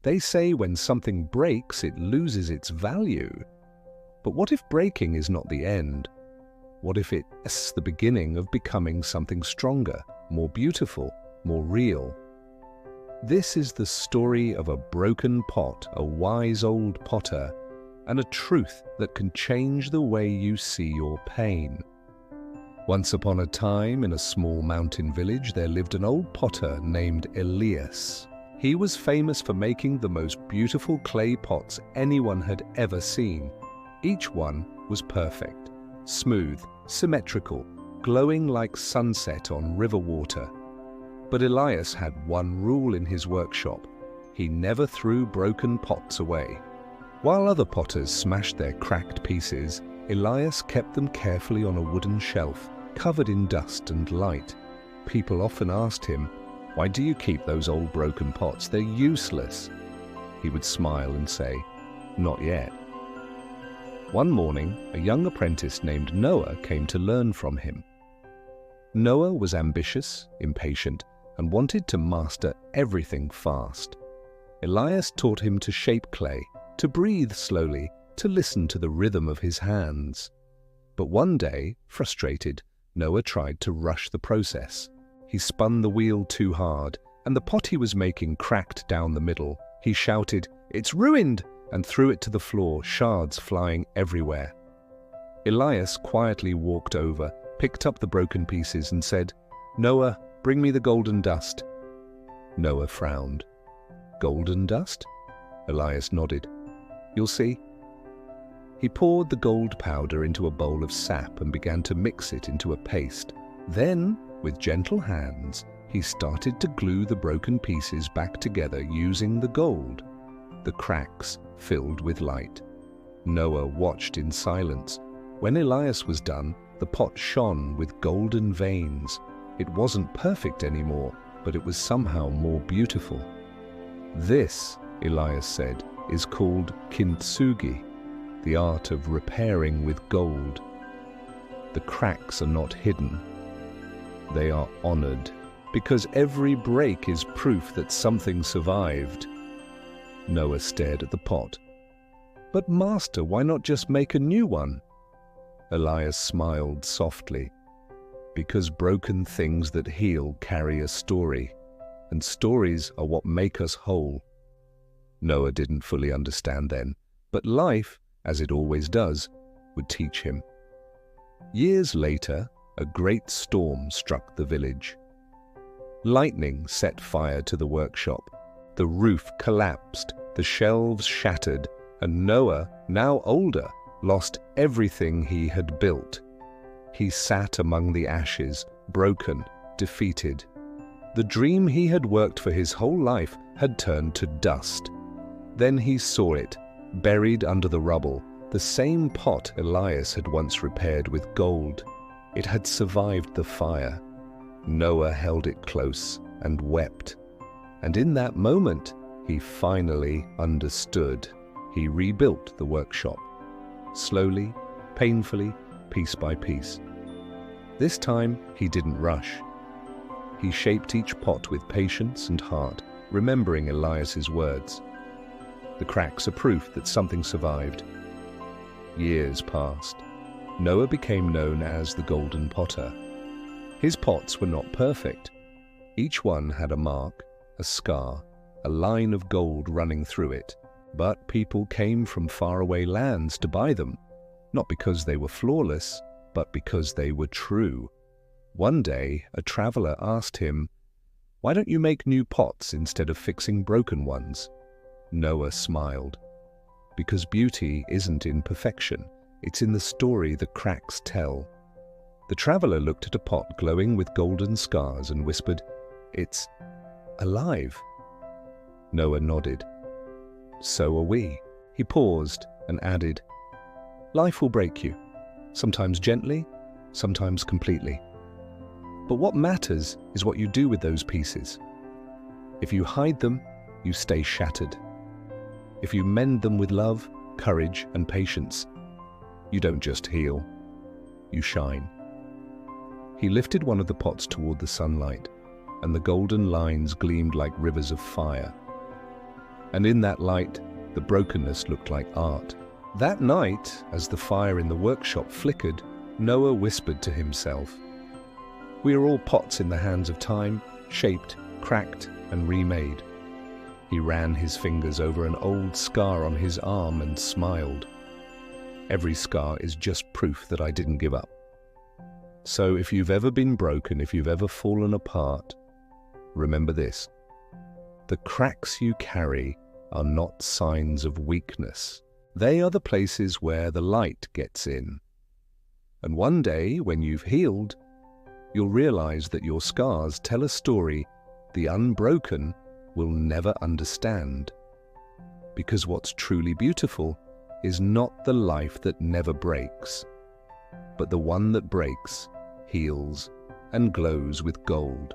They say when something breaks, it loses its value. But what if breaking is not the end? What if it's the beginning of becoming something stronger, more beautiful, more real? This is the story of a broken pot, a wise old potter, and a truth that can change the way you see your pain. Once upon a time, in a small mountain village, there lived an old potter named Elias. He was famous for making the most beautiful clay pots anyone had ever seen. Each one was perfect, smooth, symmetrical, glowing like sunset on river water. But Elias had one rule in his workshop. He never threw broken pots away. While other potters smashed their cracked pieces, Elias kept them carefully on a wooden shelf, covered in dust and light. People often asked him, "Why do you keep those old broken pots? They're useless." He would smile and say, "Not yet." One morning, a young apprentice named Noah came to learn from him. Noah was ambitious, impatient, and wanted to master everything fast. Elias taught him to shape clay, to breathe slowly, to listen to the rhythm of his hands. But one day, frustrated, Noah tried to rush the process. He spun the wheel too hard, and the pot he was making cracked down the middle. He shouted, "It's ruined!" and threw it to the floor, shards flying everywhere. Elias quietly walked over, picked up the broken pieces and said, "Noah, bring me the golden dust." Noah frowned. "Golden dust?" Elias nodded. "You'll see." He poured the gold powder into a bowl of sap and began to mix it into a paste. Then, with gentle hands, he started to glue the broken pieces back together using the gold. The cracks filled with light. Noah watched in silence. When Elias was done, the pot shone with golden veins. It wasn't perfect anymore, but it was somehow more beautiful. "This," Elias said, "is called kintsugi, the art of repairing with gold. The cracks are not hidden. They are honored, because every break is proof that something survived." Noah stared at the pot. "But master, why not just make a new one?" Elias smiled softly. "Because broken things that heal carry a story, and stories are what make us whole." Noah didn't fully understand then, but life, as it always does, would teach him. Years later, a great storm struck the village. Lightning set fire to the workshop. The roof collapsed, the shelves shattered, and Noah, now older, lost everything he had built. He sat among the ashes, broken, defeated. The dream he had worked for his whole life had turned to dust. Then he saw it, buried under the rubble, the same pot Elias had once repaired with gold. It had survived the fire. Noah held it close and wept. And in that moment, he finally understood. He rebuilt the workshop. Slowly, painfully, piece by piece. This time, he didn't rush. He shaped each pot with patience and heart, remembering Elias's words. The cracks are proof that something survived. Years passed. Noah became known as the Golden Potter. His pots were not perfect. Each one had a mark, a scar, a line of gold running through it. But people came from faraway lands to buy them, not because they were flawless, but because they were true. One day, a traveler asked him, "Why don't you make new pots instead of fixing broken ones?" Noah smiled. "Because beauty isn't in perfection, it's in the story the cracks tell." The traveler looked at a pot glowing with golden scars and whispered, "It's alive." Noah nodded. "So are we." He paused and added, "Life will break you, sometimes gently, sometimes completely. But what matters is what you do with those pieces. If you hide them, you stay shattered. If you mend them with love, courage, and patience, you don't just heal, you shine." He lifted one of the pots toward the sunlight, and the golden lines gleamed like rivers of fire. And in that light, the brokenness looked like art. That night, as the fire in the workshop flickered, Noah whispered to himself, "We are all pots in the hands of time, shaped, cracked, and remade." He ran his fingers over an old scar on his arm and smiled. Every scar is just proof that I didn't give up. So if you've ever been broken, if you've ever fallen apart, remember this: the cracks you carry are not signs of weakness. They are the places where the light gets in. And one day, when you've healed, you'll realize that your scars tell a story the unbroken will never understand. Because what's truly beautiful is not the life that never breaks, but the one that breaks, heals, and glows with gold.